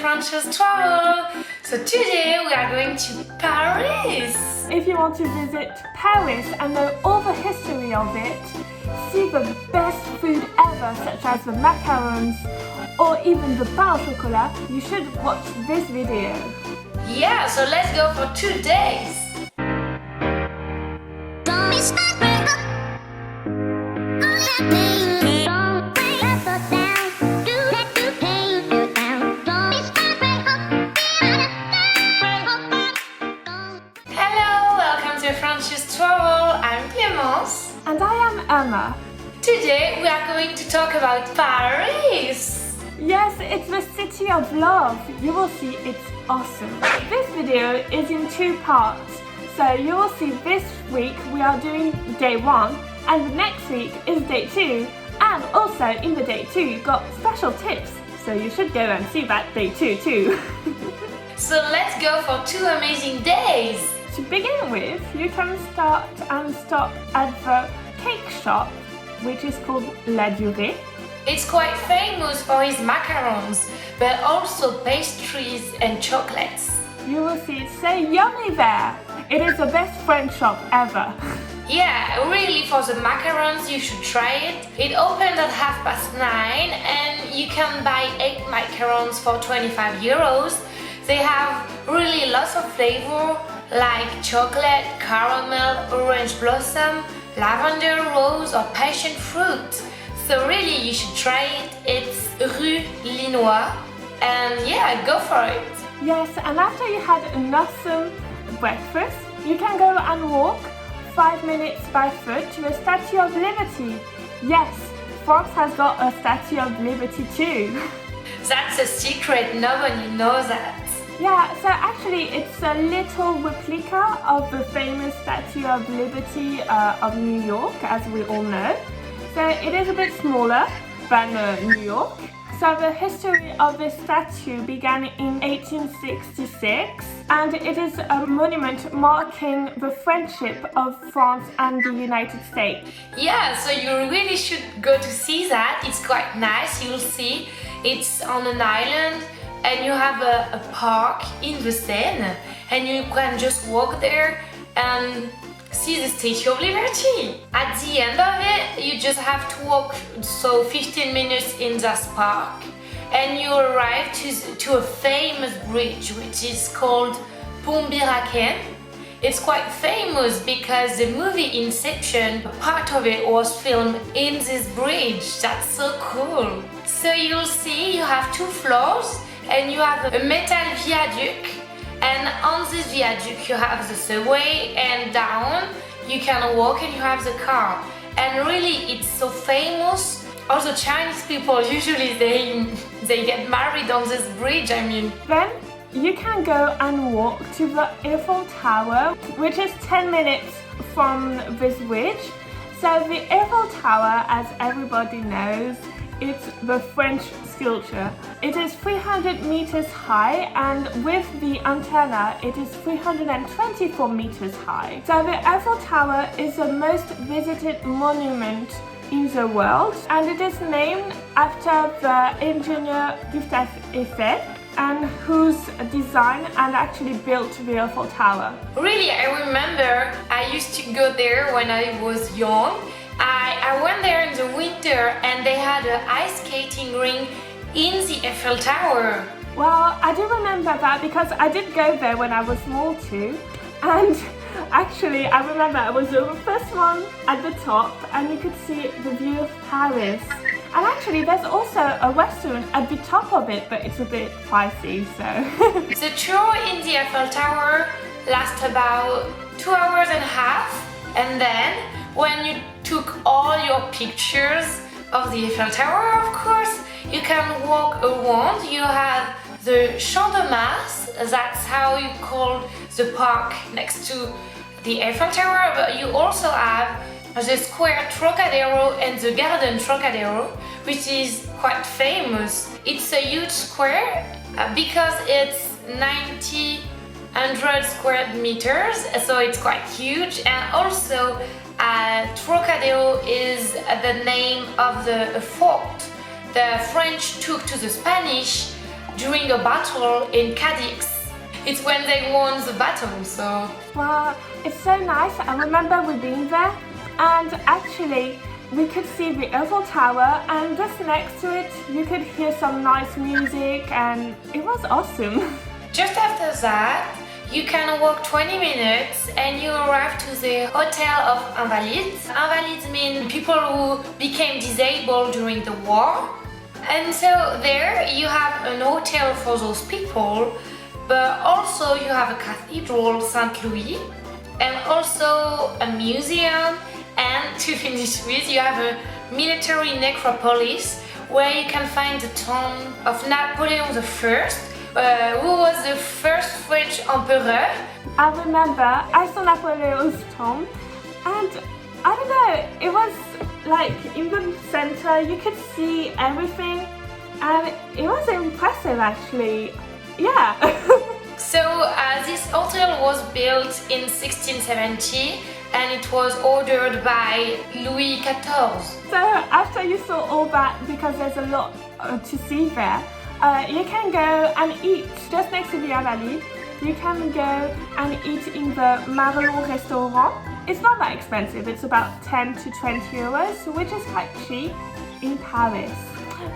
Frenchies travel. So today we are going to Paris. If you want to visit Paris and know all the history of it, see the best food ever such as the macarons or even the pain au chocolat, you should watch this video. Yeah, so let's go for 2 days. Frenchies travel. I'm Clemence. And I am Emma. Today we are going to talk about Paris. Yes, it's the city of love. You will see it's awesome. This video is in 2 parts. So you will see this week we are doing day 1 and the next week is day 2. And also in the day 2 you got special tips. So you should go and see that day 2 too. So let's go for 2 amazing days. To begin with, you can start and stop at the cake shop, which is called La Durée. It's quite famous for its macarons, but also pastries and chocolates. You will see it's so yummy there. It is the best French shop ever. Yeah, really, for the macarons you should try it. It opens at 9:30 and you can buy 8 macarons for 25 euros. They have really lots of flavor, like chocolate, caramel, orange blossom, lavender, rose or passion fruit. So really you should try it. It's Rue Linois and yeah, go for it. Yes, and after you had an awesome breakfast, you can go and walk 5 minutes by foot to the Statue of Liberty. Yes, France has got a Statue of Liberty too. That's a secret, nobody knows that. Yeah, so actually it's a little replica of the famous Statue of Liberty of New York, as we all know. So it is a bit smaller than New York. So the history of this statue began in 1866 and it is a monument marking the friendship of France and the United States. Yeah, so you really should go to see that. It's quite nice, you'll see. It's on an island. And you have a park in the Seine and you can just walk there and see the Statue of Liberty. At the end of it, you just have to walk 15 minutes in this park and you arrive to a famous bridge which is called Pont Biraken. It's quite famous because the movie Inception, part of it was filmed in this bridge. That's so cool. So you'll see you have 2 floors. And you have a metal viaduct, and on this viaduct you have the subway, and down you can walk and you have the car. And really it's so famous. Also Chinese people usually they get married on this bridge, I mean. Then you can go and walk to the Eiffel Tower, which is 10 minutes from this bridge. So the Eiffel Tower, as everybody knows, it's the French sculpture. It is 300 meters high and with the antenna it is 324 meters high. So the Eiffel Tower is the most visited monument in the world and it is named after the engineer Gustave Eiffel and whose design and actually built the Eiffel Tower. Really, I remember I used to go there when I was young. I went there in the winter and they had an ice skating ring in the Eiffel Tower. Well, I do remember that because I did go there when I was small too. And actually, I remember I was the first one at the top and you could see the view of Paris. And actually, there's also a restaurant at the top of it, but it's a bit pricey, so. The tour in the Eiffel Tower lasts about 2.5 hours. And then, when you took all your pictures of the Eiffel Tower, of course, you can walk around. You have the Champ de Mars, that's how you call the park next to the Eiffel Tower, but you also have the Square Trocadero and the Garden Trocadero, which is quite famous. It's a huge square because it's 100 square meters, so it's quite huge. And also Trocadero is the name of the fort the French took to the Spanish during a battle in Cadix. It's when they won the battle, so... Wow, it's so nice. I remember we being there, and actually we could see the Eiffel Tower, and just next to it you could hear some nice music, and it was awesome. Just after that, you can walk 20 minutes and you arrive to the Hotel of Invalides. Invalides mean people who became disabled during the war. And so there you have an hotel for those people, but also you have a cathedral, Saint Louis, and also a museum, and to finish with, you have a military necropolis where you can find the tomb of Napoleon I, who was the first French emperor. I remember I saw Napoleon's tomb, and I don't know, it was like in the center you could see everything, and it was impressive actually. Yeah. So this hotel was built in 1670 and it was ordered by Louis XIV. So after you saw all that, because there's a lot to see there, you can go and eat just next to the Invalides. You can go and eat in the Marlon restaurant. It's not that expensive, it's about 10 to 20 euros, which is quite cheap in Paris.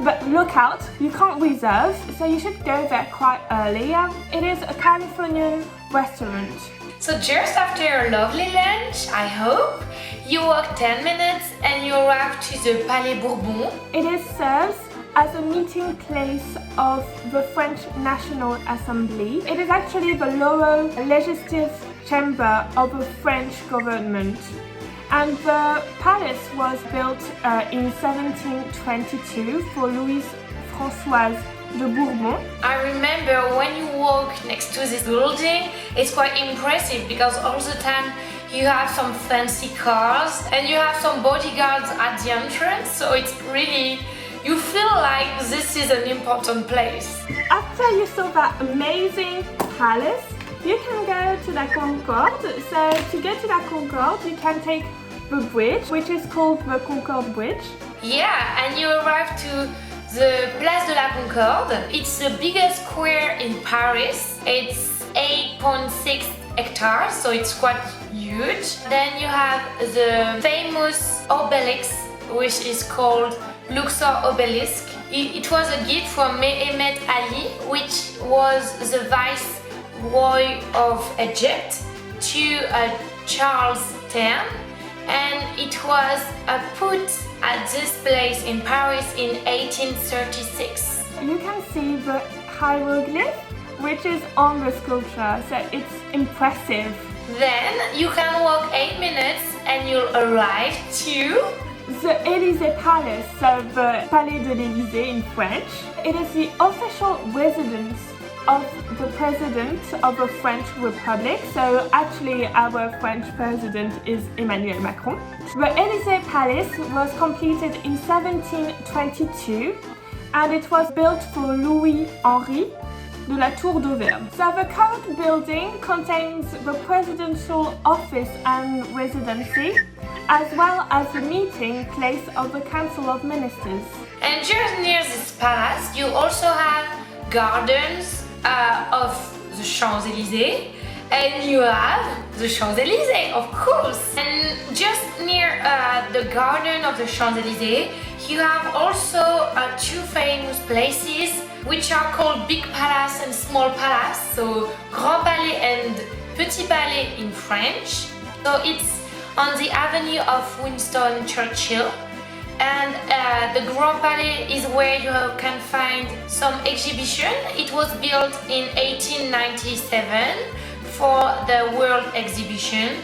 But look out, you can't reserve, so you should go there quite early. It is a Californian restaurant. So just after a lovely lunch, I hope, you walk 10 minutes and you arrive to the Palais Bourbon. It is served as a meeting place of the French National Assembly. It is actually the lower legislative chamber of the French government. And the palace was built in 1722 for Louise Françoise de Bourbon. I remember when you walk next to this building, it's quite impressive because all the time you have some fancy cars and you have some bodyguards at the entrance, so it's really, you feel like this is an important place. After you saw that amazing palace, you can go to La Concorde. So to go to La Concorde, you can take the bridge, which is called the Concorde Bridge. Yeah, and you arrive to the Place de la Concorde. It's the biggest square in Paris. It's 8.6 hectares, so it's quite huge. Then you have the famous obelisk, which is called Luxor Obelisk. It was a gift from Mehmet Ali, which was the Viceroy of Egypt, to Charles X, and it was put at this place in Paris in 1836. You can see the hieroglyph, which is on the sculpture, so it's impressive. Then you can walk 8 minutes and you'll arrive to the Élysées Palace, so the Palais de l'Élysée in French. It is the official residence of the President of the French Republic. So actually our French President is Emmanuel Macron. The Élysées Palace was completed in 1722 and it was built for Louis-Henri de la Tour d'Auvergne. So the current building contains the presidential office and residency, as well as the meeting place of the Council of Ministers. And just near this palace, you also have gardens of the Champs-Élysées, and you have the Champs-Élysées, of course. And just near the garden of the Champs-Élysées, you have also two famous places which are called Big Palace and Small Palace, so Grand Palais and Petit Palais in French. So it's on the avenue of Winston Churchill. And the Grand Palais is where you can find some exhibition. It was built in 1897 for the World Exhibition,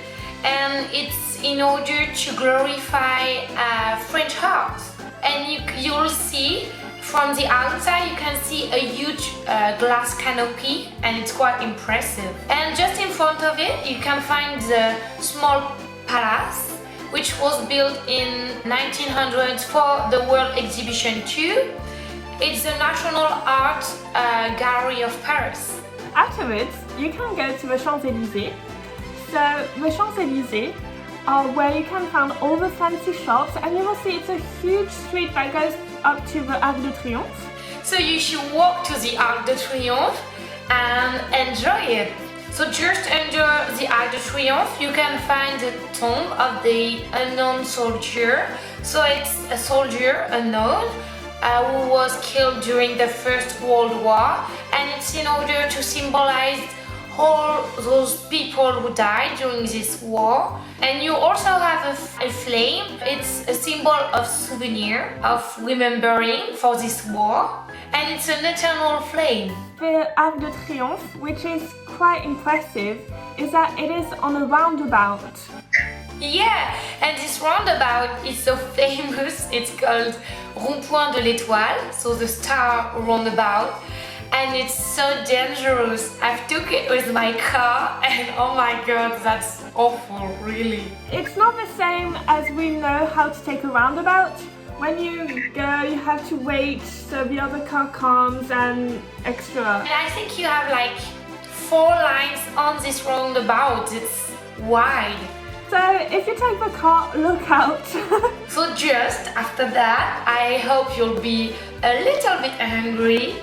and it's in order to glorify French art. And you'll see from the outside, you can see a huge glass canopy, and it's quite impressive. And just in front of it, you can find the small palace, which was built in 1900 for the World Exhibition too. It's the National Art Gallery of Paris. Afterwards, you can go to the Champs-Élysées. So the Champs-Élysées are where you can find all the fancy shops, and you will see it's a huge street that goes up to the Arc de Triomphe. So you should walk to the Arc de Triomphe and enjoy it. So just under the Arc de Triomphe you can find the tomb of the unknown soldier. So it's a soldier unknown who was killed during the First World War, and it's in order to symbolize all those people who died during this war. And you also have a flame. It's a symbol of souvenir, of remembering for this war, and it's an eternal flame. The Arc de Triomphe, which is quite impressive, is that it is on a roundabout. Yeah, and this roundabout is so famous. It's called Rond-Point de l'Étoile, so the star roundabout, and it's so dangerous. I've took it with my car and oh my god, that's awful, really. It's not the same as we know how to take a roundabout. When you go, you have to wait so the other car comes and extra. And I think you have like 4 lines on this roundabout. It's wide. So if you take the car, look out. So just after that, I hope you'll be a little bit hungry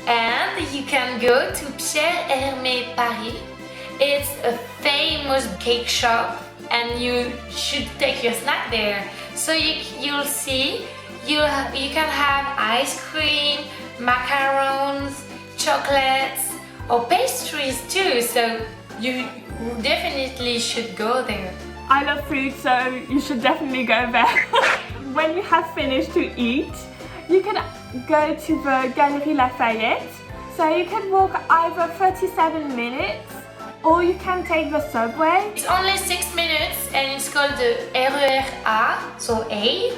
and you can go to Pierre Hermé Paris. It's a famous cake shop and you should take your snack there. So you'll see, you can have ice cream, macarons, chocolates or pastries too. So you definitely should go there. I love food, so you should definitely go there. When you have finished to eat, you can go to the Galerie Lafayette. So you can walk either 37 minutes or you can take the subway. It's only 6 minutes and it's called the RER A, so A.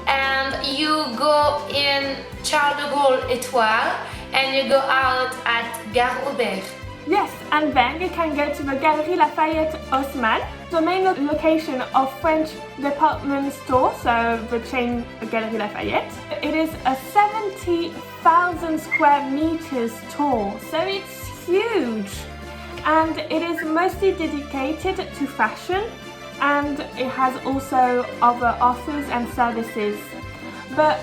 And you go in Charles de Gaulle Étoile and you go out at Gare Aubert. Yes, and then you can go to the Galerie Lafayette Haussmann, the main location of French department store, so the chain Galerie Lafayette. It is a 70,000 square meters tall, so it's huge. And it is mostly dedicated to fashion, and it has also other offers and services. But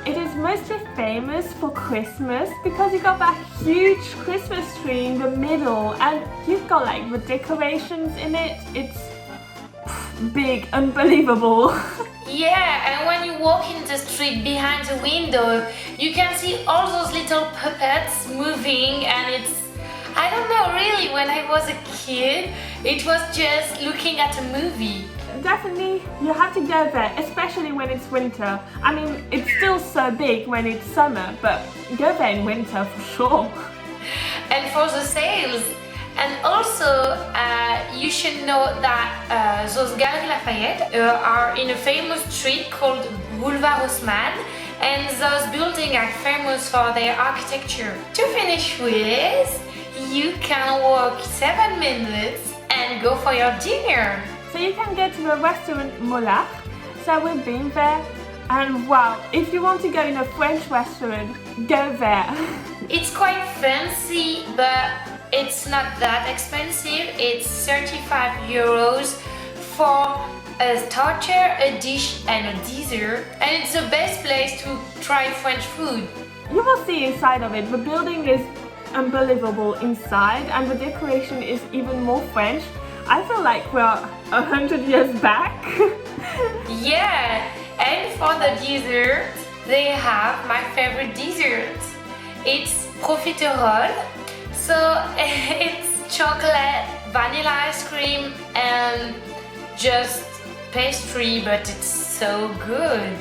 it is mostly famous for Christmas because you got that huge Christmas tree in the middle and you've got like the decorations in it. It's big, unbelievable. Yeah, and when you walk in the street behind the window, you can see all those little puppets moving, and it's, I don't know, really, when I was a kid, it was just looking at a movie. Definitely, you have to go there, especially when it's winter. I mean, it's still so big when it's summer, but go there in winter for sure. And for the sales. And also, you should know that those Galeries Lafayette are in a famous street called Boulevard Haussmann, and those buildings are famous for their architecture. To finish with, you can walk 7 minutes and go for your dinner. So you can go to the restaurant Mollard. So we've been there, and wow, if you want to go in a French restaurant, go there. It's quite fancy, but it's not that expensive. It's 35 euros for a starter, a dish and a dessert, and it's the best place to try French food. You will see inside of it. The building is unbelievable inside, and the decoration is even more French. I feel like we're 100 years back. Yeah, and for the dessert, they have my favorite dessert. It's profiterole. So it's chocolate, vanilla ice cream and just pastry, but it's so good.